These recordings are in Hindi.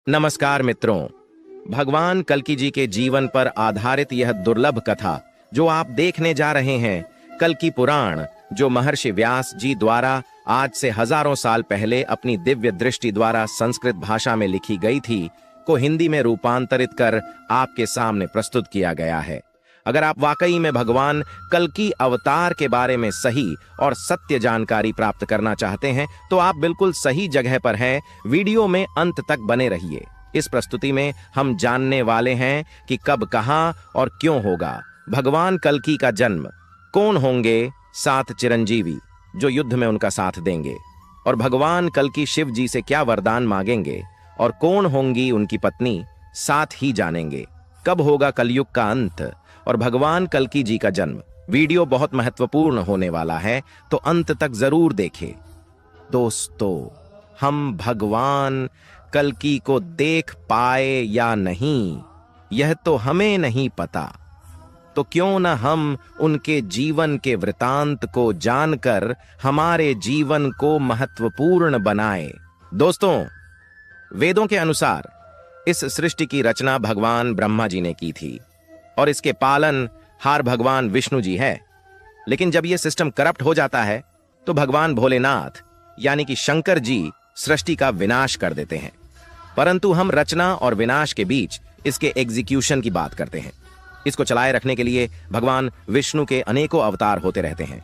नमस्कार मित्रों। भगवान कल्कि जी के जीवन पर आधारित यह दुर्लभ कथा जो आप देखने जा रहे हैं, कल्कि पुराण, जो महर्षि व्यास जी द्वारा आज से हजारों साल पहले अपनी दिव्य दृष्टि द्वारा संस्कृत भाषा में लिखी गई थी, को हिंदी में रूपांतरित कर आपके सामने प्रस्तुत किया गया है। अगर आप वाकई में भगवान कल्कि अवतार के बारे में सही और सत्य जानकारी प्राप्त करना चाहते हैं तो आप बिल्कुल सही जगह पर हैं। वीडियो में अंत तक बने रहिए। इस प्रस्तुति में हम जानने वाले हैं कि कब, कहां और क्यों होगा भगवान कल्कि का जन्म, कौन होंगे 7 चिरंजीवी जो युद्ध में उनका साथ देंगे, और भगवान कल्कि शिव जी से क्या वरदान मांगेंगे, और कौन होंगी उनकी पत्नी, साथ ही जानेंगे। कब होगा कलयुग का अंत और भगवान कल्कि जी का जन्म। वीडियो बहुत महत्वपूर्ण होने वाला है, तो अंत तक जरूर देखें। दोस्तों, हम भगवान कल्कि को देख पाए या नहीं, यह तो हमें नहीं पता। तो क्यों न हम उनके जीवन के वृतांत को जानकर हमारे जीवन को महत्वपूर्ण बनाएं। दोस्तों, वेदों के अनुसार इस सृष्टि की रचना भगवान ब्रह्मा जी ने की थी और इसके पालन हार भगवान विष्णु जी है। लेकिन जब यह सिस्टम करप्ट हो जाता है तो भगवान भोलेनाथ यानी कि शंकर जी सृष्टि का विनाश कर देते हैं। परंतु हम रचना और विनाश के बीच इसके एग्जीक्यूशन की बात करते हैं। इसको चलाए रखने के लिए भगवान विष्णु के अनेकों अवतार होते रहते हैं।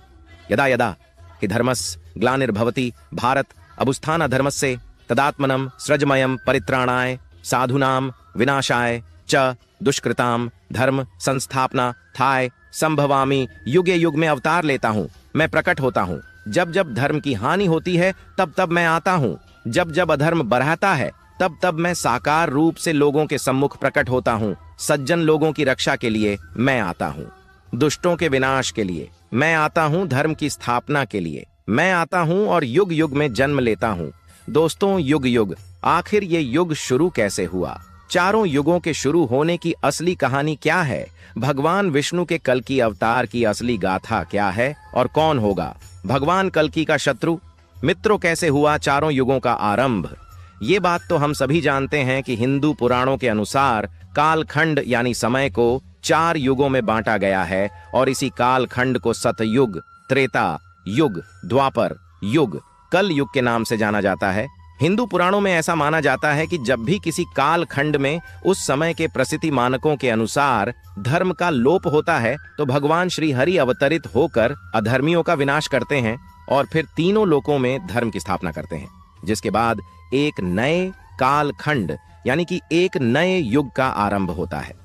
यदा यदा हि धर्मस्य ग्लानिर्भवति भारत अभुत्थान अधर्मस्य तदात्मनं सृजमयं परित्राणाय साधूनां विनाशाय च दुष्कृताम धर्म संस्थापना थाय संभवामि। युगे युग में अवतार लेता हूं, मैं प्रकट होता हूं। जब जब धर्म की हानि होती है तब तब मैं आता हूं। जब जब अधर्म बढ़ता है तब तब मैं साकार रूप से लोगों के सम्मुख प्रकट होता हूं। सज्जन लोगों की रक्षा के लिए मैं आता हूं, दुष्टों के विनाश के लिए मैं आता हूं, धर्म की स्थापना के लिए मैं आता हूं और युग युग में जन्म लेता हूं। दोस्तों, युग युग, आखिर ये युग शुरू कैसे हुआ? चारों युगों के शुरू होने की असली कहानी क्या है? भगवान विष्णु के कल्कि अवतार की असली गाथा क्या है और कौन होगा भगवान कल्कि का शत्रु? मित्रों, कैसे हुआ चारों युगों का आरंभ? ये बात तो हम सभी जानते हैं कि हिंदू पुराणों के अनुसार कालखंड यानी समय को 4 युगों में बांटा गया है और इसी कालखंड को सतयुग, त्रेता युग, द्वापर युग, कल युग के नाम से जाना जाता है। हिंदू पुराणों में ऐसा माना जाता है कि जब भी किसी काल खंड में उस समय के प्रसिद्धि मानकों के अनुसार धर्म का लोप होता है तो भगवान श्री हरि अवतरित होकर अधर्मियों का विनाश करते हैं और फिर तीनों लोकों में धर्म की स्थापना करते हैं, जिसके बाद एक नए काल खंड यानी कि एक नए युग का आरंभ होता है।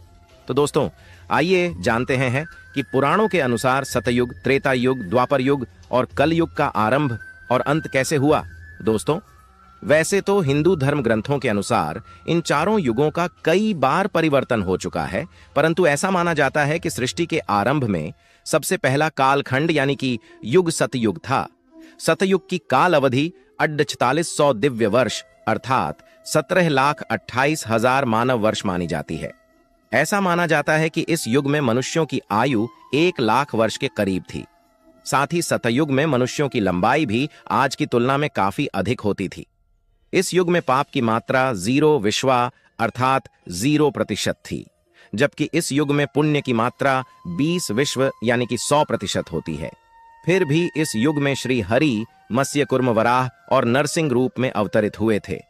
तो दोस्तों, आइए जानते हैं कि पुराणों के अनुसार सतयुग, त्रेता युग, द्वापर युग और कल युग का आरंभ और अंत कैसे हुआ। दोस्तों, वैसे तो हिंदू धर्म ग्रंथों के अनुसार इन चारों युगों का कई बार परिवर्तन हो चुका है, परंतु ऐसा माना जाता है कि सृष्टि के आरंभ में सबसे पहला कालखंड यानी कि युग सतयुग था। सतयुग की काल अवधि 4600 दिव्य वर्ष अर्थात 17,28,000 मानव वर्ष मानी जाती है। ऐसा माना जाता है कि इस युग में मनुष्यों की आयु 1 लाख वर्ष के करीब थी। साथ ही सतयुग में मनुष्यों की लंबाई भी आज की तुलना में काफी अधिक होती थी। इस युग में पाप की मात्रा 0 विश्वा अर्थात 0% थी, जबकि इस युग में पुण्य की मात्रा 20 विश्व यानी कि 100% होती है। फिर भी इस युग में श्री हरि मत्स्य कुर्म वराह और नरसिंह रूप में अवतरित हुए थे।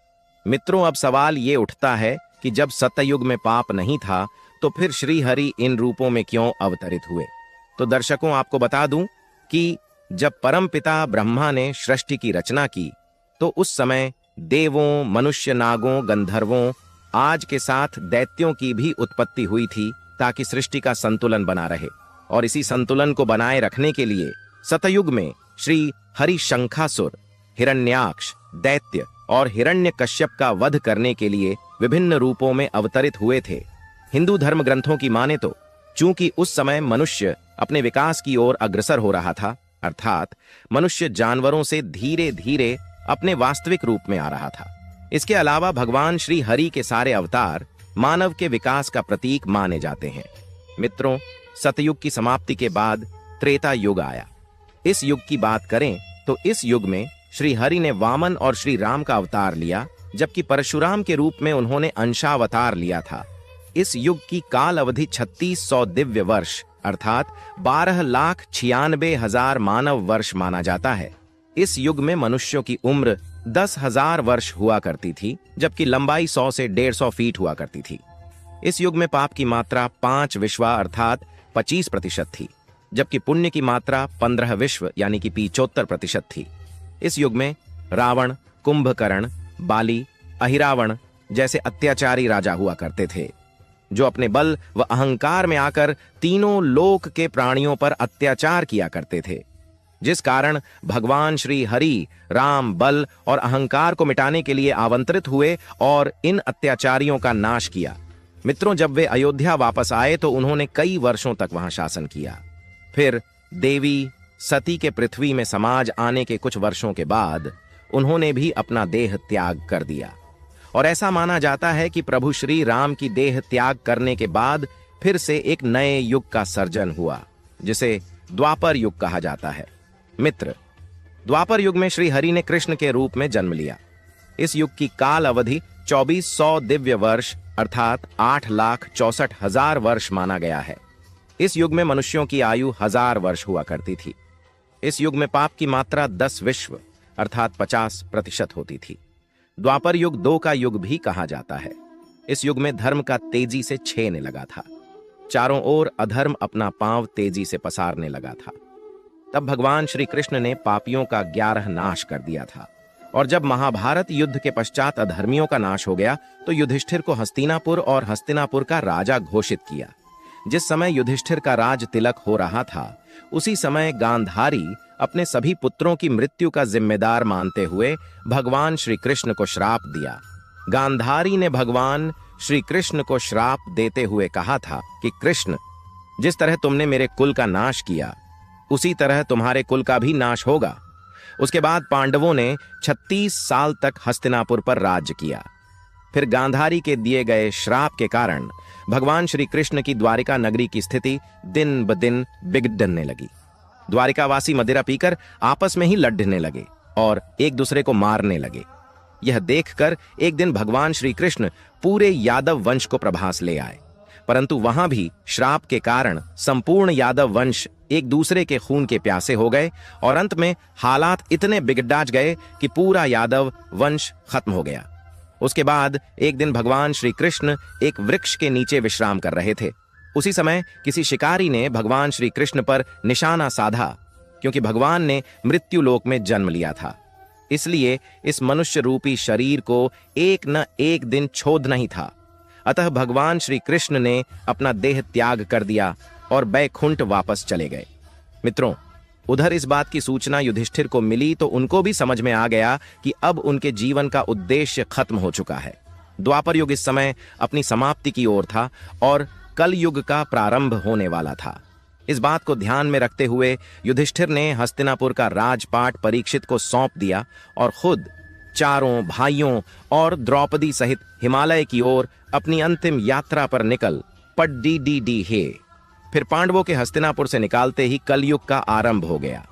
मित्रों, अब सवाल ये उठता है कि जब सतयुग में पाप नहीं था तो फिर श्री हरि इन रूपों में क्यों अवतरित हुए? तो दर्शकों, आपको बता दूं कि जब परमपिता ब्रह्मा ने सृष्टि की रचना की तो उस समय देवों, मनुष्य, नागों, गंधर्वों आज के साथ दैत्यों की भी उत्पत्ति हुई थी ताकि सृष्टि का संतुलन बना रहे। और इसी संतुलन को बनाए रखने के लिए सतयुग में श्री हरि शंखासुर, हिरण्याक्ष, दैत्य और हिरण्यकश्यप का वध करने के लिए विभिन्न रूपों में अवतरित हुए थे। हिंदू धर्म ग्रंथों की माने तो चूंकि उस समय मनुष्य अपने विकास की ओर अग्रसर हो रहा था, अर्थात मनुष्य जानवरों से धीरे धीरे अपने वास्तविक रूप में आ रहा था। इसके अलावा भगवान श्री हरि के सारे अवतार मानव के विकास का प्रतीक माने जाते हैं। मित्रों, सतयुग की समाप्ति के बाद त्रेता युग आया। इस युग की बात करें तो इस युग में श्री हरि ने वामन और श्री राम का अवतार लिया जबकि परशुराम के रूप में उन्होंने अंशावतार लिया था। इस युग की काल अवधि 3600 दिव्य वर्ष अर्थात 12,96,000 मानव वर्ष माना जाता है। इस युग में मनुष्यों की उम्र 10,000 वर्ष हुआ करती थी, जबकि लंबाई 100 से 150 फीट हुआ करती थी। इस युग में पाप की मात्रा 5 विश्वा अर्थात 25% थी, जबकि पुण्य की मात्रा 15 विश्व यानी कि 75% थी। इस युग में रावण, कुंभकर्ण, बाली, अहिरावण जैसे अत्याचारी राजा हुआ करते थे, जो अपने बल व अहंकार में आकर तीनों लोक के प्राणियों पर अत्याचार किया करते थे, जिस कारण भगवान श्री हरि राम बल और अहंकार को मिटाने के लिए आमंत्रित हुए और इन अत्याचारियों का नाश किया। मित्रों, जब वे अयोध्या वापस आए तो उन्होंने कई वर्षों तक वहां शासन किया। फिर देवी सती के पृथ्वी में समाज आने के कुछ वर्षों के बाद उन्होंने भी अपना देह त्याग कर दिया, और ऐसा माना जाता है कि प्रभु श्री राम की देह त्याग करने के बाद फिर से एक नए युग का सर्जन हुआ, जिसे द्वापर युग कहा जाता है। मित्र, द्वापर युग में श्री हरि ने कृष्ण के रूप में जन्म लिया। इस युग की काल अवधि 2400 दिव्य वर्ष अर्थात 8,64,000 वर्ष माना गया है। इस युग में मनुष्यों की आयु 1000 वर्ष हुआ करती थी। इस युग में पाप की मात्रा 10 विश्व अर्थात 50% होती थी। द्वापर युग 2 का युग भी कहा जाता है। इस युग में धर्म का तेजी से छेने लगा था। चारों ओर अधर्म अपना पांव तेजी से पसारने लगा था। तब भगवान श्री कृष्ण ने पापियों का 11 नाश कर दिया था, और जब महाभारत युद्ध के पश्चात अधर्मियों का नाश हो गया तो युधिष्ठिर को हस्तिनापुर और हस्तिनापुर का राजा घोषित किया। जिस समय युधिष्ठिर का राज तिलक हो रहा था, उसी समय गांधारी अपने सभी पुत्रों की मृत्यु का जिम्मेदार मानते हुए भगवान श्री कृष्ण को श्राप दिया। गांधारी ने भगवान श्री कृष्ण को श्राप देते हुए कहा था कि कृष्ण, जिस तरह तुमने मेरे कुल का नाश किया, उसी तरह तुम्हारे कुल का भी नाश होगा। उसके बाद पांडवों ने 36 साल तक हस्तिनापुर पर राज्य किया। फिर गांधारी के दिए गए श्राप के कारण भगवान श्री कृष्ण की द्वारिका नगरी की स्थिति दिन ब दिन बिगड़ने लगी। द्वारिकावासी मदिरा पीकर आपस में ही लड़ने लगे और एक दूसरे को मारने लगे। यह देखकर एक दिन भगवान श्री कृष्ण पूरे यादव वंश को प्रभास ले आए, परंतु वहां भी श्राप के कारण संपूर्ण यादव वंश एक दूसरे के खून के प्यासे हो गए और अंत में हालात इतने बिगड़ गए कि पूरा यादव वंश खत्म हो गया। उसके बाद एक दिन भगवान श्री कृष्ण एक वृक्ष के नीचे विश्राम कर रहे थे। उसी समय किसी शिकारी ने भगवान श्री कृष्ण पर निशाना साधा, क्योंकि भगवान ने मृत्यु लोक में जन्म लिया था। इसलिए इस मनुष्य रूपी शरीर को एक न एक दिन छोड़ना ही था। अतः भगवान श्री कृष्ण ने अपना देह त्याग कर दिया और बैकुंठ वापस चले गए। मित्रों, उधर इस बात की सूचना युधिष्ठिर को मिली तो उनको भी समझ में आ गया कि अब उनके जीवन का उद्देश्य खत्म हो चुका है। द्वापर युग इस समय अपनी समाप्ति की ओर था और कल युग का प्रारंभ होने वाला था। इस बात को ध्यान में रखते हुए युधिष्ठिर ने हस्तिनापुर का राजपाट परीक्षित को सौंप दिया और खुद चारों भाइयों और द्रौपदी सहित हिमालय की ओर अपनी अंतिम यात्रा पर निकल पड्डी हे। फिर पांडवों के हस्तिनापुर से निकालते ही कलयुग का आरंभ हो गया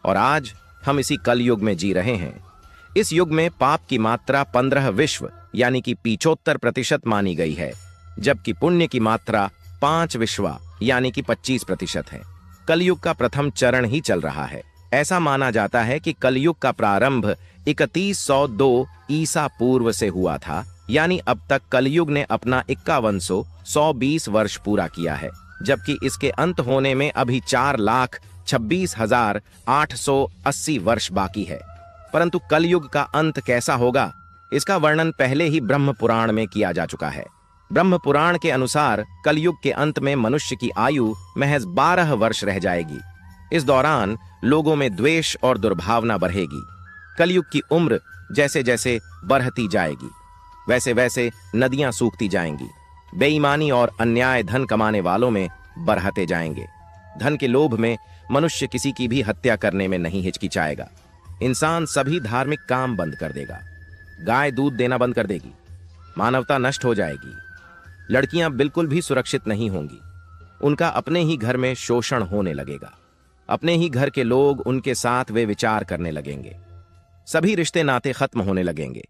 और आज हम इसी कलयुग में जी रहे हैं। इस युग में पाप की मात्रा 15 विश्व यानी कि 75% मानी गई है, जबकि पुण्य की मात्रा 5 विश्वा यानी कि 25% है। कलयुग का प्रथम चरण ही चल रहा है। ऐसा माना जाता है कि कलयुग का प्रारंभ 3102 ईसा पूर्व से हुआ था, यानी अब तक कलयुग ने अपना 5120 वर्ष पूरा किया है, जबकि इसके अंत होने में अभी 4,26,880 वर्ष बाकी है। परंतु कलयुग का अंत कैसा होगा, इसका वर्णन पहले ही ब्रह्म पुराण में किया जा चुका है। ब्रह्म पुराण के अनुसार कलयुग के अंत में मनुष्य की आयु महज 12 वर्ष रह जाएगी। इस दौरान लोगों में द्वेष और दुर्भावना बढ़ेगी। कलयुग की उम्र जैसे जैसे बढ़ती जाएगी, वैसे वैसे नदियां सूखती जाएंगी। बेईमानी और अन्याय धन कमाने वालों में बढ़ते जाएंगे। धन के लोभ में मनुष्य किसी की भी हत्या करने में नहीं हिचकिचाएगा। इंसान सभी धार्मिक काम बंद कर देगा। गाय दूध देना बंद कर देगी। मानवता नष्ट हो जाएगी। लड़कियां बिल्कुल भी सुरक्षित नहीं होंगी। उनका अपने ही घर में शोषण होने लगेगा। अपने ही घर के लोग उनके साथ वे विचार करने लगेंगे। सभी रिश्ते नाते खत्म होने लगेंगे।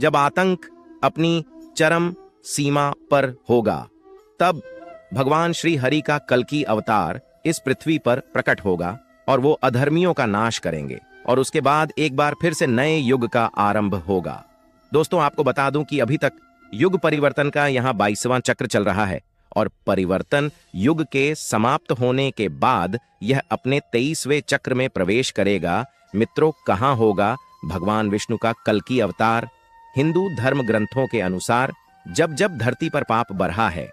जब आतंक अपनी चरम सीमा पर होगा, तब भगवान श्री हरि का कल्कि अवतार इस पृथ्वी पर प्रकट होगा और वो अधर्मियों का नाश करेंगे और उसके बाद एक बार फिर से नए युग का आरंभ होगा। दोस्तों, आपको बता दूं कि अभी तक युग परिवर्तन का यहाँ 22वां चक्र चल रहा है और परिवर्तन युग के समाप्त होने के बाद यह अपने 23वें चक्र में प्रवेश करेगा। मित्रों, कहां होगा भगवान विष्णु का कल्कि अवतार? हिंदू धर्म ग्रंथों के अनुसार जब जब धरती पर पाप बढ़ा है,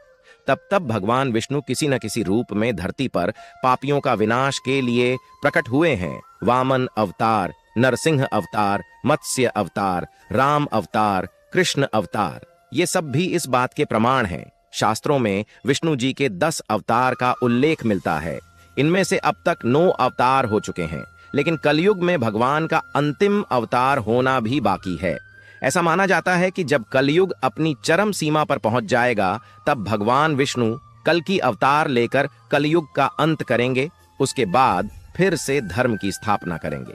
तब तब भगवान विष्णु किसी न किसी रूप में धरती पर पापियों का विनाश के लिए प्रकट हुए हैं। वामन अवतार, नरसिंह अवतार, मत्स्य अवतार, राम अवतार, कृष्ण अवतार, ये सब भी इस बात के प्रमाण हैं। शास्त्रों में विष्णु जी के 10 अवतार का उल्लेख मिलता है। इनमें से अब तक 9 अवतार हो चुके हैं, लेकिन कलयुग में भगवान का अंतिम अवतार होना भी बाकी है। ऐसा माना जाता है कि जब कलयुग अपनी चरम सीमा पर पहुंच जाएगा, तब भगवान विष्णु कल्कि अवतार लेकर कलयुग का अंत करेंगे। उसके बाद फिर से धर्म की स्थापना करेंगे।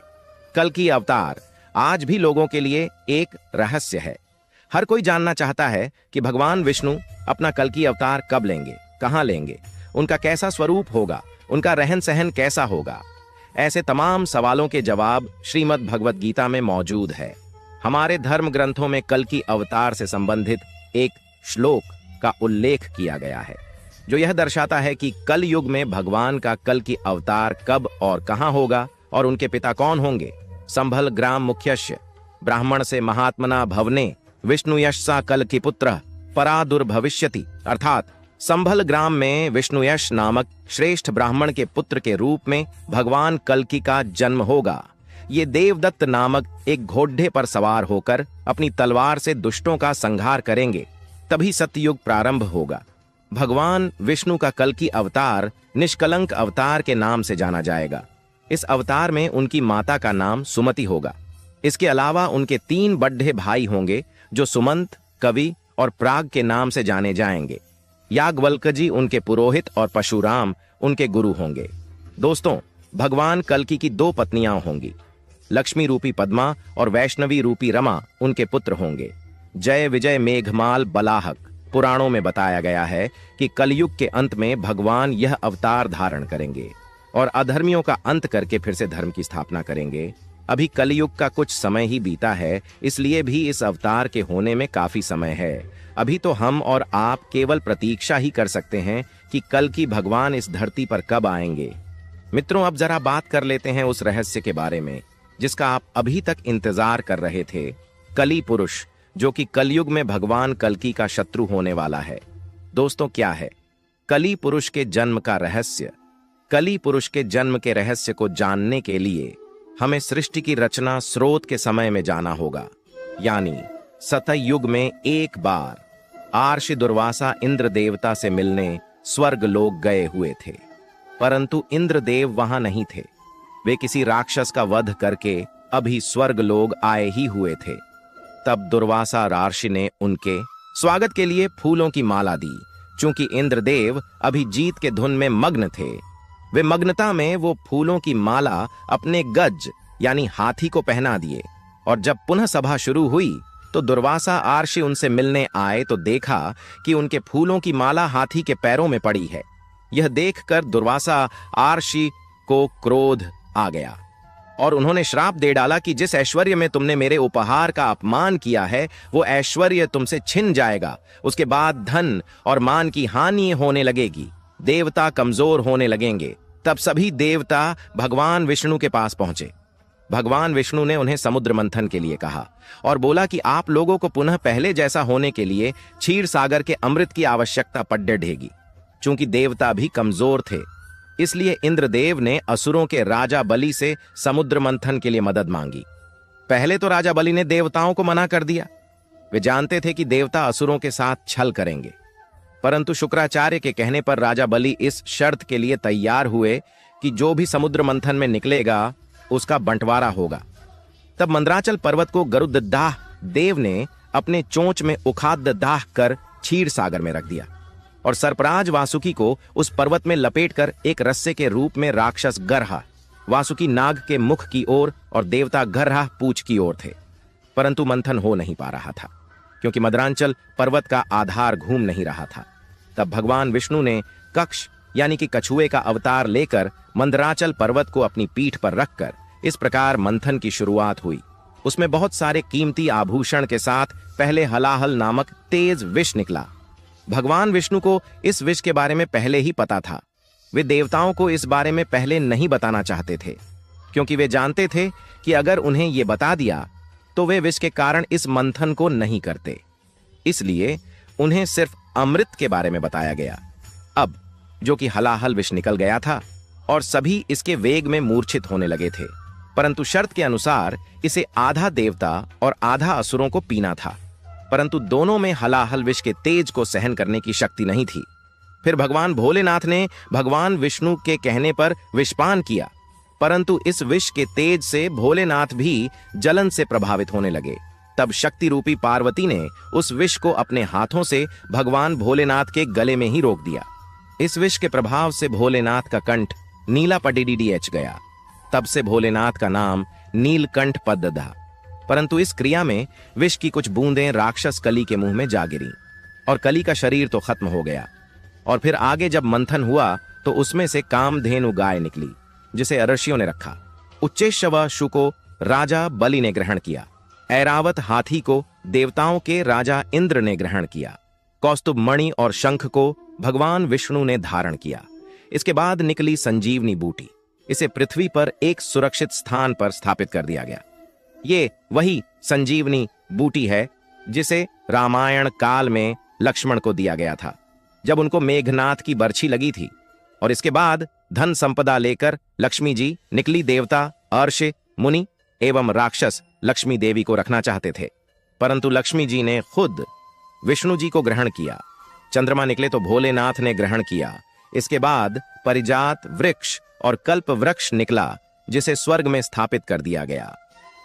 कल्कि अवतार आज भी लोगों के लिए एक रहस्य है। हर कोई जानना चाहता है कि भगवान विष्णु अपना कल्कि अवतार कब लेंगे, कहां लेंगे, उनका कैसा स्वरूप होगा, उनका रहन सहन कैसा होगा। ऐसे तमाम सवालों के जवाब श्रीमद् भगवत गीता में मौजूद है। हमारे धर्म ग्रंथों में कल्कि अवतार से संबंधित एक श्लोक का उल्लेख किया गया है, जो यह दर्शाता है कि कल युग में भगवान का कल्कि अवतार कब और कहां होगा और उनके पिता कौन होंगे। संभल ग्राम मुख्यस्य ब्राह्मण से महात्मना भवने विष्णु यशसा कल्कि पुत्र परादुर्भविष्यति, अर्थात संभल ग्राम में विष्णु यश नामक श्रेष्ठ ब्राह्मण के पुत्र के रूप में भगवान कल्कि का जन्म होगा। ये देवदत्त नामक एक घोड़े पर सवार होकर अपनी तलवार से दुष्टों का संहार करेंगे, तभी सत्ययुग प्रारंभ होगा। भगवान विष्णु का कल्कि अवतार निष्कलंक अवतार के नाम से जाना जाएगा। इस अवतार में उनकी माता का नाम सुमति होगा। इसके अलावा उनके 3 बड़े भाई होंगे, जो सुमंत, कवि और प्राग के नाम से जाने जाएंगे। याज्ञवल्क्य जी उनके पुरोहित और परशुराम उनके गुरु होंगे। दोस्तों, भगवान कल्कि की 2 पत्नियां होंगी। लक्ष्मी रूपी पद्मा और वैष्णवी रूपी रमा उनके पुत्र होंगे। जय विजय मेघमाल बलाहक पुराणों में बताया गया है कि कलयुग के अंत में भगवान यह अवतार धारण करेंगे और अधर्मियों का अंत करके फिर से धर्म की स्थापना करेंगे। अभी कलयुग का कुछ समय ही बीता है, इसलिए भी इस अवतार के होने में काफी समय है। अभी तो हम और आप केवल प्रतीक्षा ही कर सकते हैं कि कल्कि भगवान इस धरती पर कब आएंगे। मित्रों, अब जरा बात कर लेते हैं उस रहस्य के बारे में जिसका आप अभी तक इंतजार कर रहे थे। कली पुरुष, जो कि कलयुग में भगवान कल्कि का शत्रु होने वाला है। दोस्तों, क्या है कली पुरुष के जन्म का रहस्य? कली पुरुष के जन्म के रहस्य को जानने के लिए हमें सृष्टि की रचना स्रोत के समय में जाना होगा, यानी सतयुग में एक बार आर्षि दुर्वासा इंद्र देवता से मिलने स्वर्ग लोग गए हुए थे, परंतु इंद्रदेव वहां नहीं थे। वे किसी राक्षस का वध करके अभी स्वर्ग लोग आए ही हुए थे। तब दुर्वासा रार्षि ने उनके स्वागत के लिए फूलों की माला दी। चूंकि इंद्रदेव अभी जीत के धुन में मग्न थे, वे मग्नता में वो फूलों की माला अपने गज यानी हाथी को पहना दिए। और जब पुनः सभा शुरू हुई तो दुर्वासा आर्षि उनसे मिलने आए तो देखा कि उनके फूलों की माला हाथी के पैरों में पड़ी है। यह देखकर दुर्वासा आर्षि को क्रोध आ गया और उन्होंने श्राप दे डाला कि जिस ऐश्वर्य में तुमने मेरे उपहार का अपमान किया है, वो ऐश्वर्य तुमसे छिन जाएगा। उसके बाद धन और मान की हानि होने लगेगी, देवता कमजोर होने लगेंगे। तब सभी देवता भगवान विष्णु के पास पहुंचे। भगवान विष्णु ने उन्हें समुद्र मंथन के लिए कहा और बोला कि आप लोगों को पुनः पहले जैसा होने के लिए क्षीर सागर के अमृत की आवश्यकता पड़ेगी। चूंकि देवता भी कमजोर थे, इसलिए इंद्रदेव ने असुरों के राजा बलि से समुद्र मंथन के लिए मदद मांगी। पहले तो राजा बलि ने देवताओं को मना कर दिया। वे जानते थे कि देवता असुरों के साथ छल करेंगे, परंतु शुक्राचार्य के कहने पर राजा बलि इस शर्त के लिए तैयार हुए कि जो भी समुद्र मंथन में निकलेगा उसका बंटवारा होगा। तब मंदराचल पर्वत को गरुददाह देव ने अपने चोंच में उखाददाह कर क्षीर सागर में रख दिया और सर्पराज वासुकी को उस पर्वत में लपेटकर एक रस्से के रूप में राक्षस गरहा वासुकी नाग के मुख की ओर और देवता गरहा पूंछ की ओर थे। परंतु मंथन हो नहीं पा रहा था, क्योंकि मदरांचल पर्वत का आधार घूम नहीं रहा था। तब भगवान विष्णु ने कक्ष यानी कि कछुए का अवतार लेकर मंदराचल पर्वत को अपनी पीठ पर रखकर इस प्रकार मंथन की शुरुआत हुई। उसमें बहुत सारे कीमती आभूषण के साथ पहले हलाहल नामक तेज विष निकला। भगवान विष्णु को इस विष के बारे में पहले ही पता था। वे देवताओं को इस बारे में पहले नहीं बताना चाहते थे, क्योंकि वे जानते थे कि अगर उन्हें यह बता दिया तो वे विष के कारण इस मंथन को नहीं करते। इसलिए उन्हें सिर्फ अमृत के बारे में बताया गया। अब जो कि हलाहल विष निकल गया था और सभी इसके वेग में मूर्छित होने लगे थे, परंतु शर्त के अनुसार इसे आधा देवता और आधा असुरों को पीना था, परंतु दोनों में हलाहल विष के तेज को सहन करने की शक्ति नहीं थी। फिर भगवान भोलेनाथ ने भगवान विष्णु के कहने पर विषपान किया, परंतु इस विष के तेज से भोलेनाथ भी जलन से प्रभावित होने लगे। तब शक्ति रूपी पार्वती ने उस विष को अपने हाथों से भगवान भोलेनाथ के गले में ही रोक दिया। इस विष के प्रभाव से भोलेनाथ का कंठ नीला पडीडीएच गया। तब से भोलेनाथ का नाम नीलकंठ पद था। परंतु इस क्रिया में विष की कुछ बूंदें राक्षस कली के मुंह में जा गिरी और कली का शरीर तो खत्म हो गया। और फिर आगे जब मंथन हुआ तो उसमें से कामधेनु गाय निकली, जिसे ऋषियों ने रखा। उच्चेश्रव शु को राजा बलि ने ग्रहण किया। ऐरावत हाथी को देवताओं के राजा इंद्र ने ग्रहण किया। कौस्तुभ मणि और शंख को भगवान विष्णु ने धारण किया। इसके बाद निकली संजीवनी बूटी। इसे पृथ्वी पर एक सुरक्षित स्थान पर स्थापित कर दिया गया। ये वही संजीवनी बूटी है जिसे रामायण काल में लक्ष्मण को दिया गया था, जब उनको मेघनाथ की बरछी लगी थी। और इसके बाद धन संपदा लेकर लक्ष्मी जी निकली देवता, अर्ष, मुनि एवं राक्षस लक्ष्मी देवी को रखना चाहते थे, परंतु लक्ष्मी जी ने खुद विष्णु जी को ग्रहण किया। चंद्रमा निकले तो भोलेनाथ ने ग्रहण किया। इसके बाद परिजात वृक्ष और कल्प वृक्ष निकला, जिसे स्वर्ग में स्थापित कर दिया गया।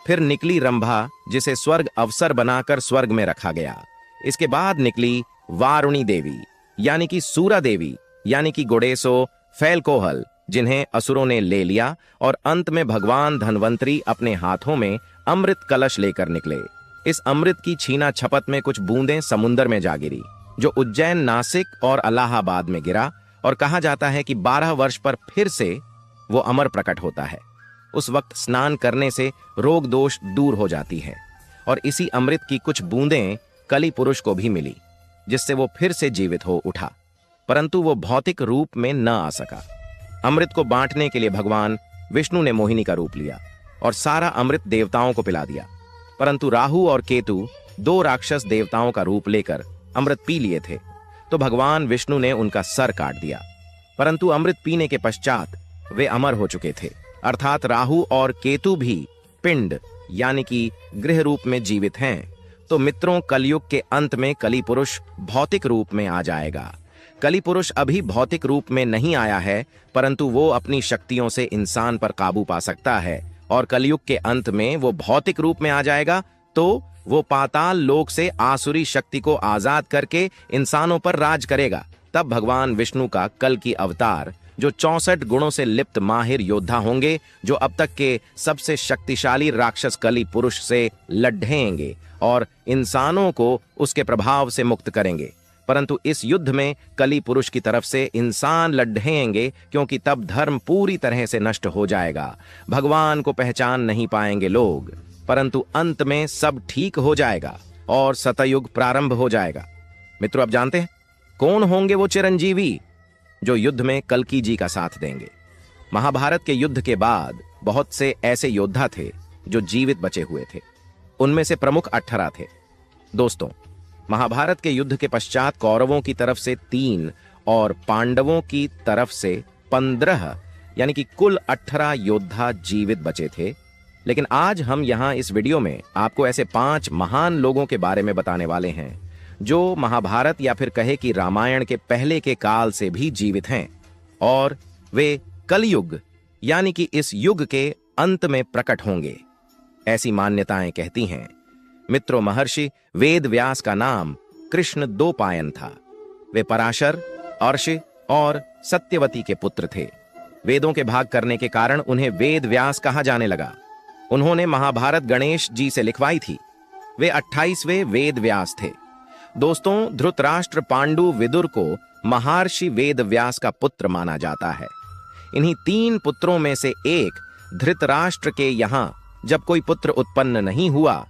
फिर निकली रंभा, जिसे स्वर्ग अवसर बनाकर स्वर्ग में रखा गया। इसके बाद निकली वारुणी देवी यानी कि सूरा देवी यानी कि गोडेसो फैलकोहल, जिन्हें असुरों ने ले लिया। और अंत में भगवान धन्वंतरी अपने हाथों में अमृत कलश लेकर निकले। इस अमृत की छीना छपत में कुछ बूंदें समुद्र में जा गिरी, जो उज्जैन, नासिक और इलाहाबाद में गिरा। और कहा जाता है कि 12 वर्ष पर फिर से वो अमर प्रकट होता है। उस वक्त स्नान करने से रोग दोष दूर हो जाती है। और इसी अमृत की कुछ बूंदें कली पुरुष को भी मिली, जिससे वो फिर से जीवित हो उठा, परंतु वो भौतिक रूप में न आ सका। अमृत को बांटने के लिए भगवान विष्णु ने मोहिनी का रूप लिया और सारा अमृत देवताओं को पिला दिया। परंतु राहु और केतु 2 राक्षस देवताओं का रूप लेकर अमृत पी लिए थे, तो भगवान विष्णु ने उनका सर काट दिया। परंतु अमृत पीने के पश्चात वे अमर हो चुके थे, अर्थात राहु और केतु भी पिंड यानी कि गृह रूप में जीवित हैं। तो मित्रों, कलयुग के अंत में कली पुरुष भौतिक रूप में आ जाएगा। कली पुरुष अभी भौतिक रूप में नहीं आया है, परंतु वो अपनी शक्तियों से इंसान पर काबू पा सकता है। और कलयुग के अंत में वो भौतिक रूप में आ जाएगा, तो वो पाताल लोक से आसुरी शक्ति को आजाद करके इंसानों पर राज करेगा। तब भगवान विष्णु का कल की अवतार, जो 64 गुणों से लिप्त माहिर योद्धा होंगे, जो अब तक के सबसे शक्तिशाली राक्षस कली पुरुष से लड़ेंगे और इंसानों को उसके प्रभाव से मुक्त करेंगे। परंतु इस युद्ध में कली पुरुष की तरफ से इंसान लड़ेंगे, क्योंकि तब धर्म पूरी तरह से नष्ट हो जाएगा। भगवान को पहचान नहीं पाएंगे लोग, परंतु अंत में सब ठीक हो जाएगा और सतयुग प्रारंभ हो जाएगा। मित्रों, अब जानते हैं कौन होंगे वो चिरंजीवी जो युद्ध में कल्कि जी का साथ देंगे। महाभारत के युद्ध के बाद बहुत से ऐसे योद्धा थे जो जीवित बचे हुए थे। उनमें से प्रमुख 18 थे। दोस्तों, महाभारत के युद्ध के पश्चात कौरवों की तरफ से 3 और पांडवों की तरफ से 15 यानी कि कुल 18 योद्धा जीवित बचे थे। लेकिन आज हम यहां इस वीडियो में आपको ऐसे 5 महान लोगों के बारे में बताने वाले हैं जो महाभारत या फिर कहे कि रामायण के पहले के काल से भी जीवित हैं और वे कलयुग यानी कि इस युग के अंत में प्रकट होंगे, ऐसी मान्यताएं कहती हैं। मित्रों, महर्षि वेद व्यास का नाम कृष्ण द्वैपायन था। वे पराशर, अर्ष और सत्यवती के पुत्र थे। वेदों के भाग करने के कारण उन्हें वेद व्यास कहा जाने लगा। उन्होंने महाभारत गणेश जी से लिखवाई थी वे 28वें वेद व्यास थे। दोस्तों, धृतराष्ट्र पांडु विदुर को महर्षि वेद व्यास का पुत्र माना जाता है। इन्हीं 3 पुत्रों में से एक धृतराष्ट्र के यहां जब कोई पुत्र उत्पन्न नहीं हुआ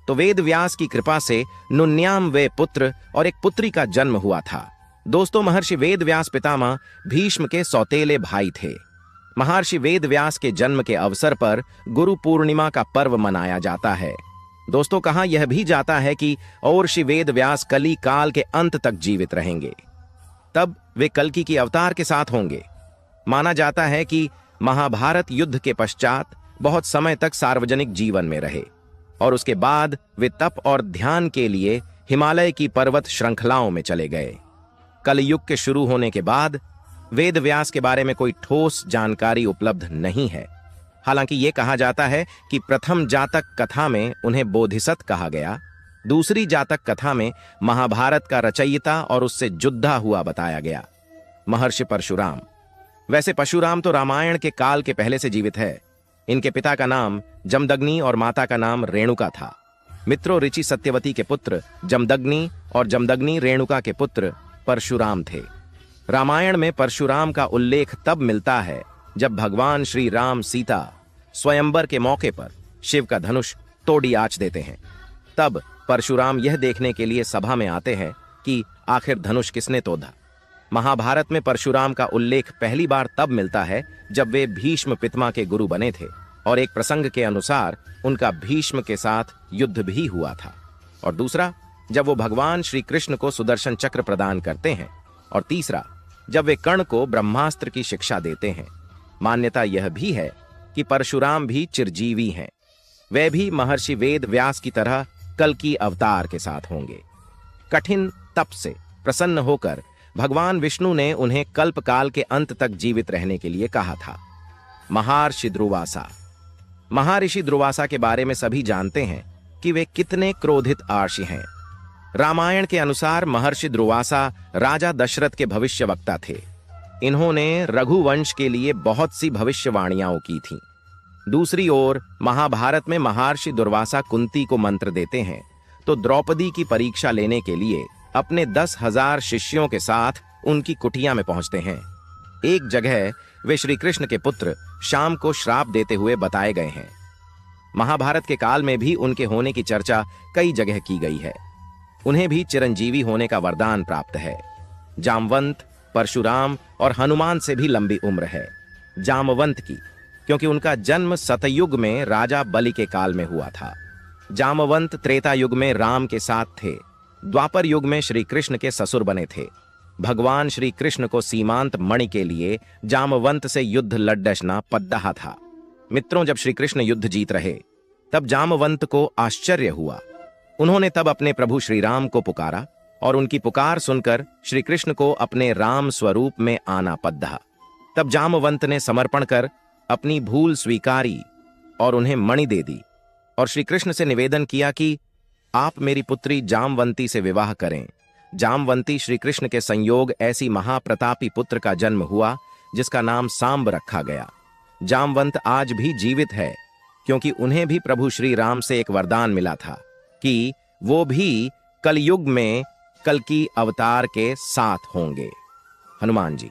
तो वेद व्यास की कृपा से 99वें पुत्र और एक पुत्री का जन्म हुआ था। दोस्तों, महर्षि वेद व्यास पितामह भीष्म के सौतेले भाई थे। महर्षि वेद व्यास के जन्म के अवसर पर गुरु पूर्णिमा का पर्व मनाया जाता है। दोस्तों, कहा यह भी जाता है कि महर्षि वेद व्यास कली काल के अंत तक जीवित रहेंगे, तब वे कल्कि की अवतार के साथ होंगे। माना जाता है कि महाभारत युद्ध के पश्चात बहुत समय तक सार्वजनिक जीवन में रहे और उसके बाद वे तप और ध्यान के लिए हिमालय की पर्वत श्रृंखलाओं में चले गए। कलयुग के शुरू होने के बाद वेद व्यास के बारे में कोई ठोस जानकारी उपलब्ध नहीं है। हालांकि यह कहा जाता है कि प्रथम जातक कथा में उन्हें बोधिसत्व कहा गया, दूसरी जातक कथा में महाभारत का रचयिता और उससे जुद्धा हुआ बताया गया, महर्षि परशुराम। वैसे परशुराम तो रामायण के काल के पहले से जीवित है। इनके पिता का नाम जमदग्नि और माता का नाम रेणुका था। मित्रों, ऋचि सत्यवती के पुत्र जमदग्नि और जमदग्नि रेणुका के पुत्र परशुराम थे। रामायण में परशुराम का उल्लेख तब मिलता है जब भगवान श्री राम सीता स्वयंवर के मौके पर शिव का धनुष तोड़ी आंच देते हैं। तब परशुराम यह देखने के लिए सभा में आते हैं कि आखिर धनुष किसने तोड़ा। महाभारत में परशुराम का उल्लेख पहली बार तब मिलता है जब वे भीष्म पितामह के गुरु बने थे और एक प्रसंग के अनुसार उनका भीष्म के साथ युद्ध भी हुआ था, और दूसरा जब वो भगवान श्री कृष्ण को सुदर्शन चक्र प्रदान करते हैं, और तीसरा जब वे कर्ण को ब्रह्मास्त्र की शिक्षा देते हैं। मान्यता यह भी है कि परशुराम भी चिरजीवी हैं। वे भी महर्षि वेद व्यास की तरह कल्कि अवतार के साथ होंगे। कठिन तप से प्रसन्न होकर भगवान विष्णु ने उन्हें कल्पकाल के अंत तक जीवित रहने के लिए कहा था। महर्षि दुर्वासा। महर्षि दुर्वासा के बारे में सभी जानते हैं कि वे कितने क्रोधित आर्षि हैं। रामायण के अनुसार महर्षि दुर्वासा राजा दशरथ के भविष्यवक्ता थे। इन्होंने रघुवंश के लिए बहुत सी भविष्यवाणियां की थीं। दूसरी ओर महाभारत में महर्षि दुर्वासा कुंती को मंत्र देते हैं तो द्रौपदी की परीक्षा लेने के लिए अपने 10,000 शिष्यों के साथ उनकी कुटिया में पहुंचते हैं। एक जगह वे श्री कृष्ण के पुत्र शाम को श्राप देते हुए बताए गए हैं। महाभारत के काल में भी उनके होने की चर्चा कई जगह की गई है। उन्हें भी चिरंजीवी होने का वरदान प्राप्त है। जामवंत, परशुराम और हनुमान से भी लंबी उम्र है। जामवंत की, क्योंकि उनका जन्म सतयुग में राजा बलि के काल में हुआ था। जामवंत त्रेता युग में राम के साथ थे। द्वापर युग में श्री कृष्ण के ससुर बने थे। भगवान श्री कृष्ण को सीमांत मणि के लिए जामवंत से युद्ध लड़ना पड़ था। मित्रों, जब श्री कृष्ण युद्ध जीत रहे तब जामवंत को आश्चर्य हुआ। उन्होंने तब अपने प्रभु श्री राम को पुकारा और उनकी पुकार सुनकर श्री कृष्ण को अपने राम स्वरूप में आना पड़ा। तब जामवंत ने समर्पण कर अपनी भूल स्वीकारी और उन्हें मणि दे दी और श्री कृष्ण से निवेदन किया कि आप मेरी पुत्री जामवंती से विवाह करें। जामवंती श्री कृष्ण के संयोग ऐसी महाप्रतापी पुत्र का जन्म हुआ जिसका नाम सांब रखा गया। जामवंत आज भी जीवित है क्योंकि उन्हें भी प्रभु श्री राम से एक वरदान मिला था कि वो भी कलयुग में कल्कि अवतार के साथ होंगे। हनुमान जी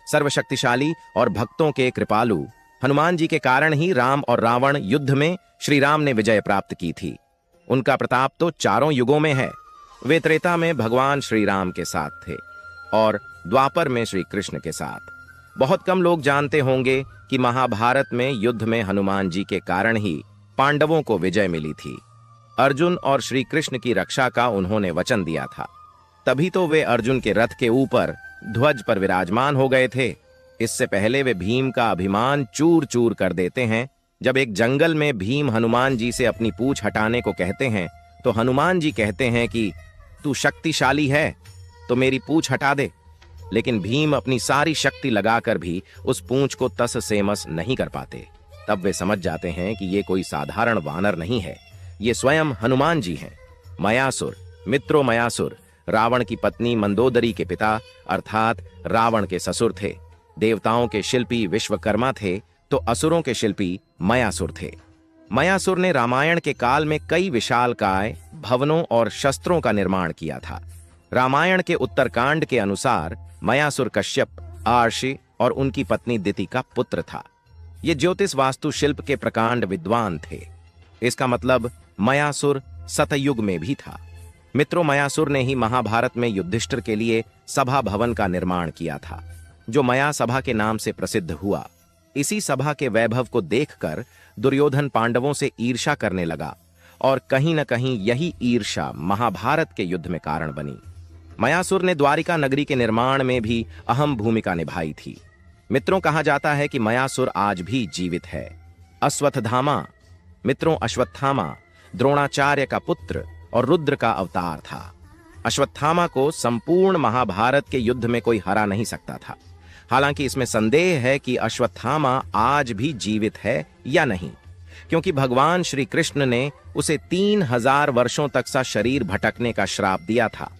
सर्वशक्तिशाली और भक्तों के कृपालु हनुमान जी के कारण ही राम और रावण युद्ध में श्री राम ने विजय प्राप्त की थी। उनका प्रताप तो चारों युगों में है। वे त्रेता में भगवान श्री राम के साथ थे और द्वापर में श्री कृष्ण के साथ। बहुत कम लोग जानते होंगे कि महाभारत में युद्ध में हनुमान जी के कारण ही पांडवों को विजय मिली थी। अर्जुन और श्री कृष्ण की रक्षा का उन्होंने वचन दिया था, तभी तो वे अर्जुन के रथ के ऊपर ध्वज पर विराजमान हो गए थे। इससे पहले वे भीम का अभिमान चूर चूर कर देते हैं। जब एक जंगल में भीम हनुमान जी से अपनी पूंछ हटाने को कहते हैं तो हनुमान जी कहते हैं कि तू शक्तिशाली है तो मेरी पूंछ हटा दे, लेकिन भीम अपनी सारी शक्ति लगाकर भी उस पूंछ को तस से मस नहीं कर पाते। तब वे समझ जाते हैं कि ये कोई साधारण वानर नहीं है, ये स्वयं हनुमान जी हैं। मयासुर, मित्रों मयासुर रावण की पत्नी मंदोदरी के पिता अर्थात रावण के ससुर थे। देवताओं के शिल्पी विश्वकर्मा थे तो असुरों के शिल्पी मयासुर थे। मयासुर ने रामायण के काल में कई विशालकाय भवनों और शस्त्रों का निर्माण किया था। रामायण के उत्तरकांड के अनुसार मयासुर कश्यप, आर्षि और उनकी पत्नी दिति का पुत्र था। ये ज्योतिष वास्तुशिल्प के प्रकांड विद्वान थे। इसका मतलब मयासुर सतयुग में भी था। मित्रों, मयासुर ने ही महाभारत में युधिष्ठिर के लिए सभा भवन का निर्माण किया था, जो मया सभा के नाम से प्रसिद्ध हुआ। इसी सभा के वैभव को देखकर दुर्योधन पांडवों से ईर्ष्या करने लगा और कहीं न कहीं यही ईर्ष्या महाभारत के युद्ध में कारण बनी। मयासुर ने द्वारिका नगरी के निर्माण में भी अहम भूमिका निभाई थी। मित्रों, कहा जाता है कि मयासुर आज भी जीवित है। अश्वत्थामा, मित्रों, अश्वत्थामा द्रोणाचार्य का पुत्र और रुद्र का अवतार था। अश्वत्थामा को संपूर्ण महाभारत के युद्ध में कोई हरा नहीं सकता था। हालांकि इसमें संदेह है कि अश्वत्थामा आज भी जीवित है या नहीं, क्योंकि भगवान श्री कृष्ण ने उसे 3000 वर्षों तक सा शरीर भटकने का श्राप दिया था।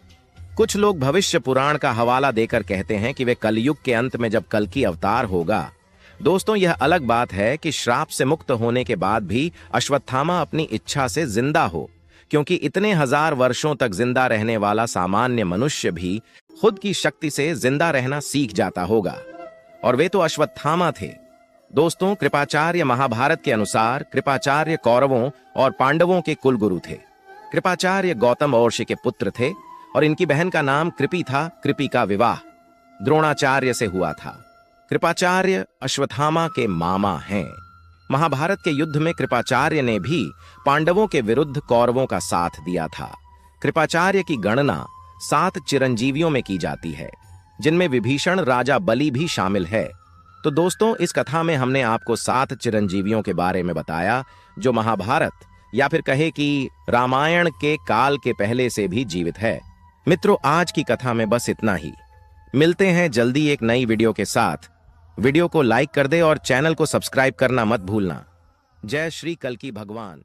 कुछ लोग भविष्य पुराण का हवाला देकर कहते हैं कि वे कलयुग के अंत में जब कल्कि अवतार होगा। दोस्तों, यह अलग बात है कि श्राप से मुक्त होने के बाद भी अश्वत्थामा अपनी इच्छा से जिंदा हो, क्योंकि इतने हजार वर्षों तक जिंदा रहने वाला सामान्य मनुष्य भी खुद की शक्ति से जिंदा रहना सीख जाता होगा, और वे तो अश्वत्थामा थे। दोस्तों, कृपाचार्य महाभारत के अनुसार कृपाचार्य कौरवों और पांडवों के कुलगुरु थे। कृपाचार्य गौतम और्षि के पुत्र थे और इनकी बहन का नाम कृपि था। कृपि का विवाह द्रोणाचार्य से हुआ था। कृपाचार्य अश्वत्थामा के मामा हैं। महाभारत के युद्ध में कृपाचार्य ने भी पांडवों के विरुद्ध कौरवों का साथ दिया था। कृपाचार्य की गणना 7 चिरंजीवियों में की जाती है, जिनमें विभीषण राजा बलि भी शामिल है। तो दोस्तों, इस कथा में हमने आपको 7 चिरंजीवियों के बारे में बताया, जो महाभारत या फिर कहे कि रामायण के काल के पहले से भी जीवित है। मित्रों, आज की कथा में बस इतना ही। मिलते हैं जल्दी एक नई वीडियो के साथ। वीडियो को लाइक कर दे और चैनल को सब्सक्राइब करना मत भूलना। जय श्री कल्कि भगवान।